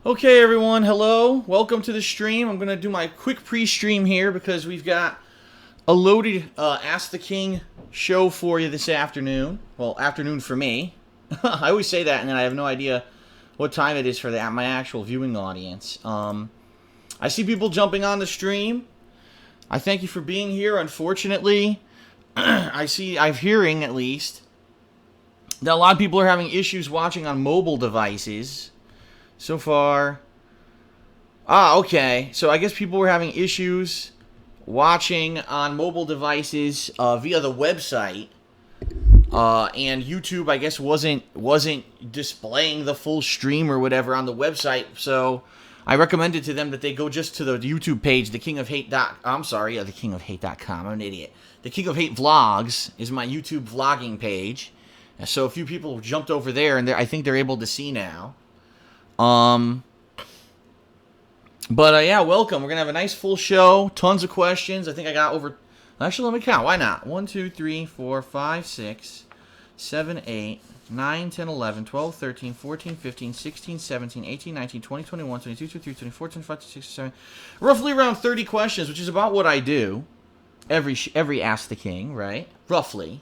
Okay, everyone, hello. Welcome to the stream. I'm going to do my quick pre-stream here because we've got a loaded Ask the King show for you this afternoon. Well, afternoon for me. I always say that, and then I have no idea what time it is for my actual viewing audience. I see people jumping on the stream. I thank you for being here. Unfortunately, I'm hearing at least that a lot of people are having issues watching on mobile devices. So far. Okay. So I guess people were having issues watching on mobile devices via the website. And YouTube, I guess, wasn't displaying the full stream or whatever on the website. So I recommended to them that they go just to the YouTube page, the King of Hate. I'm sorry, the KingofHate.com. I'm an idiot. The King of Hate Vlogs is my YouTube vlogging page. So a few people jumped over there, and I think they're able to see now. Yeah, welcome. We're going to have a nice full show. Tons of questions. I think I got over... Actually, let me count. Why not? 1, 2, 3, 4, 5, 6, 7, 8, 9, 10, 11, 12, 13, 14, 15, 16, 17, 18, 19, 20, 21, 22, 23, 24, 25, 26, 27... Roughly around 30 questions, which is about what I do. Every Ask the King, right? Roughly.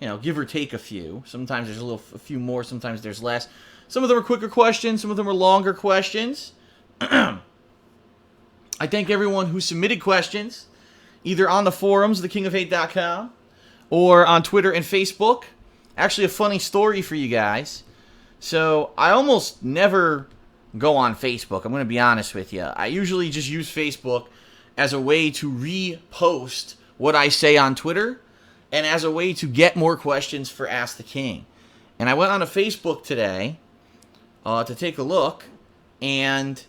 You know, give or take a few. Sometimes there's a few more. Sometimes there's less. Some of them are quicker questions. Some of them are longer questions. I thank everyone who submitted questions, either on the forums, thekingofhate.com, or on Twitter and Facebook. Actually, a funny story for you guys. So, I almost never go on Facebook. I'm going to be honest with you. I usually just use Facebook as a way to repost what I say on Twitter, and as a way to get more questions for Ask the King. And I went on to Facebook today to take a look, and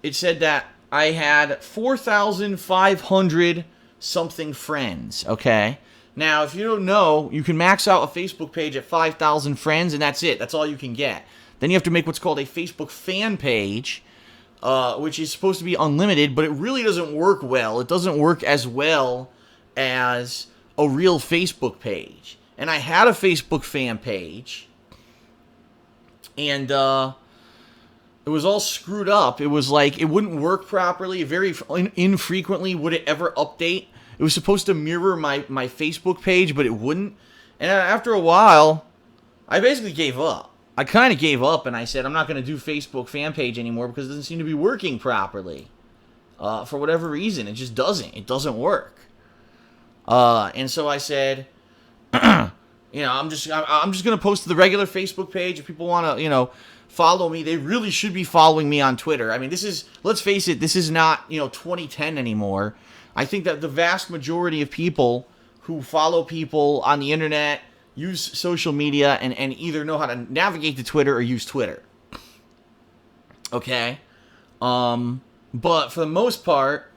it said that I had 4,500 something friends, okay? Now, if you don't know, you can max out a Facebook page at 5,000 friends, and that's it. That's all you can get. Then you have to make what's called a Facebook fan page, which is supposed to be unlimited, but it really doesn't work well. It doesn't work as well as a real Facebook page. And I had a Facebook fan page, and it was all screwed up. It was like it wouldn't work properly. Very infrequently would it ever update. It was supposed to mirror my Facebook page, but it wouldn't. And after a while, I basically gave up. I kind of gave up, and I said, I'm not going to do Facebook fan page anymore because it doesn't seem to be working properly. For whatever reason, it just doesn't. It doesn't work. And so I said, I'm just going to post to the regular Facebook page. If people want to, follow me, they really should be following me on Twitter. I mean, let's face it, this is not, 2010 anymore. I think that the vast majority of people who follow people on the internet use social media and either know how to navigate to Twitter or use Twitter. Okay? But for the most part,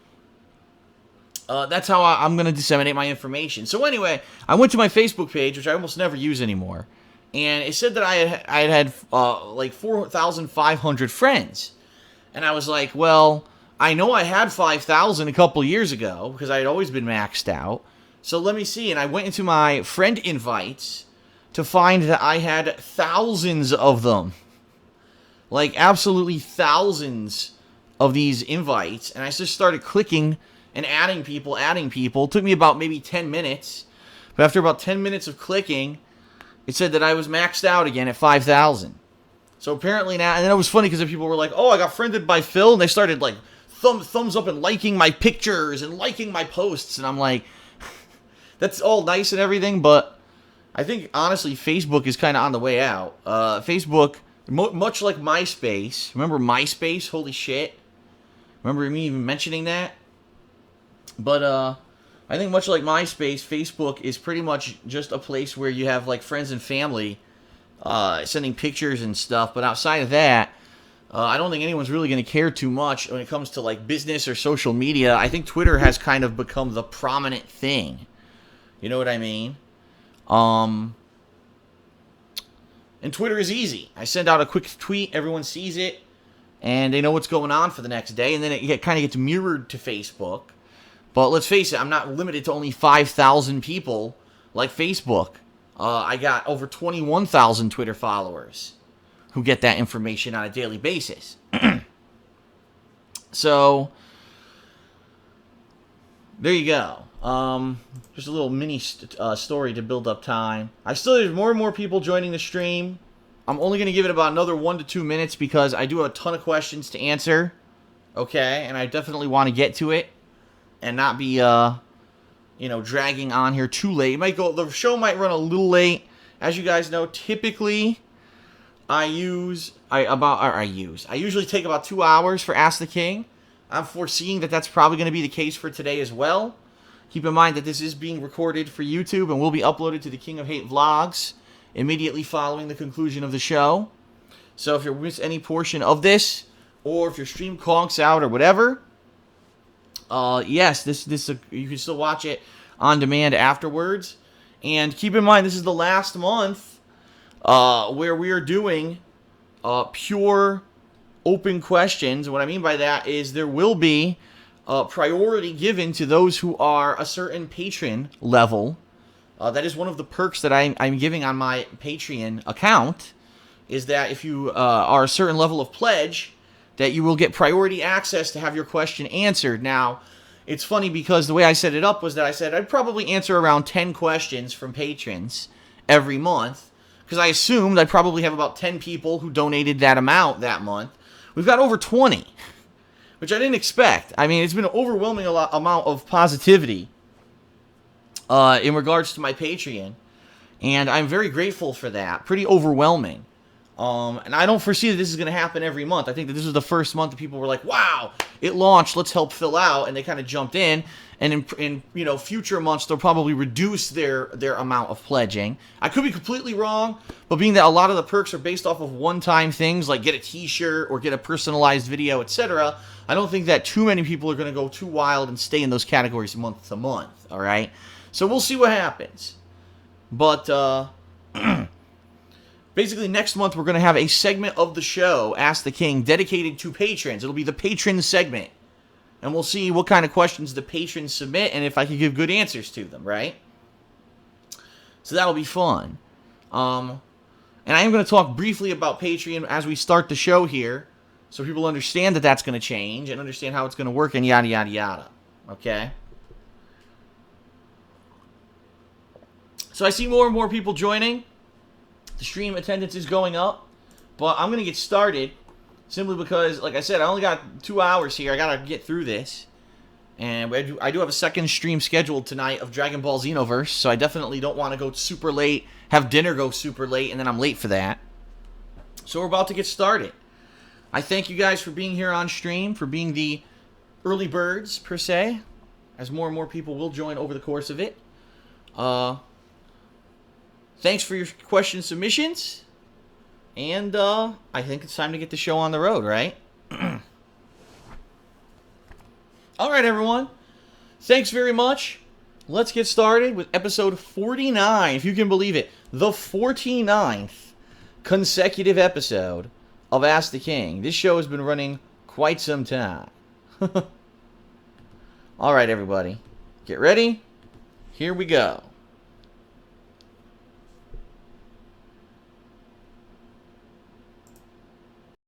that's how I'm going to disseminate my information. So anyway, I went to my Facebook page, which I almost never use anymore, and it said that I had like 4,500 friends. And I was like, well, I know I had 5,000 a couple years ago because I had always been maxed out. So let me see. And I went into my friend invites to find that I had thousands of them. Like absolutely thousands of these invites. And I just started clicking and adding people. It took me about maybe 10 minutes. But after about 10 minutes of clicking, it said that I was maxed out again at 5,000. So apparently now, and then it was funny because people were like, oh, I got friended by Phil. And they started like thumbs up and liking my pictures and liking my posts. And I'm like, that's all nice and everything. But I think, honestly, Facebook is kind of on the way out. Facebook, much like MySpace. Remember MySpace? Holy shit. Remember me even mentioning that? But I think much like MySpace, Facebook is pretty much just a place where you have like friends and family sending pictures and stuff. But outside of that, I don't think anyone's really going to care too much when it comes to like business or social media. I think Twitter has kind of become the prominent thing. You know what I mean? And Twitter is easy. I send out a quick tweet, everyone sees it, and they know what's going on for the next day, and then it kind of gets mirrored to Facebook. But let's face it, I'm not limited to only 5,000 people like Facebook. I got over 21,000 Twitter followers. who get that information on a daily basis. So, there you go. Just a little mini story to build up time. There's more and more people joining the stream. I'm only going to give it about another 1 to 2 minutes because I do have a ton of questions to answer. Okay, and I definitely want to get to it and not be, dragging on here too late. The show might run a little late. As you guys know, typically I usually take about 2 hours for Ask the King. I'm foreseeing that that's probably going to be the case for today as well. Keep in mind that this is being recorded for YouTube and will be uploaded to the King of Hate vlogs immediately following the conclusion of the show. So if you miss any portion of this, or if your stream conks out or whatever, yes, you can still watch it on demand afterwards. And keep in mind, this is the last month where we are doing pure open questions. What I mean by that is there will be priority given to those who are a certain patron level. That is one of the perks that I'm giving on my Patreon account, is that if you are a certain level of pledge, that you will get priority access to have your question answered. Now, it's funny because the way I set it up was that I said I'd probably answer around 10 questions from patrons every month, because I assumed I'd probably have about 10 people who donated that amount that month. We've got over 20, which I didn't expect. I mean, it's been an overwhelming amount of positivity in regards to my Patreon, and I'm very grateful for that. Pretty overwhelming. And I don't foresee that this is going to happen every month. I think that this was the first month that people were like, wow, it launched, let's help fill out, and they kind of jumped in. And in future months, they'll probably reduce their amount of pledging. I could be completely wrong, but being that a lot of the perks are based off of one-time things, like get a t-shirt or get a personalized video, etc., I don't think that too many people are going to go too wild and stay in those categories month to month, all right? So we'll see what happens. But, basically, next month, we're going to have a segment of the show, Ask the King, dedicated to patrons. It'll be the patron segment. And we'll see what kind of questions the patrons submit and if I can give good answers to them, right? So that'll be fun. And I am going to talk briefly about Patreon as we start the show here, so people understand that that's going to change and understand how it's going to work and yada, yada, yada. Okay? So I see more and more people joining. The stream attendance is going up, but I'm going to get started simply because, like I said, I only got 2 hours here. I got to get through this, and I do have a second stream scheduled tonight of Dragon Ball Xenoverse, so I definitely don't want to go super late, have dinner go super late, and then I'm late for that. So we're about to get started. I thank you guys for being here on stream, for being the early birds, per se, as more and more people will join over the course of it. Thanks for your question submissions. And I think it's time to get the show on the road, right? All right, everyone. Thanks very much. Let's get started with episode 49, if you can believe it. The 49th consecutive episode of Ask the King. This show has been running quite some time. All right, everybody. Get ready. Here we go.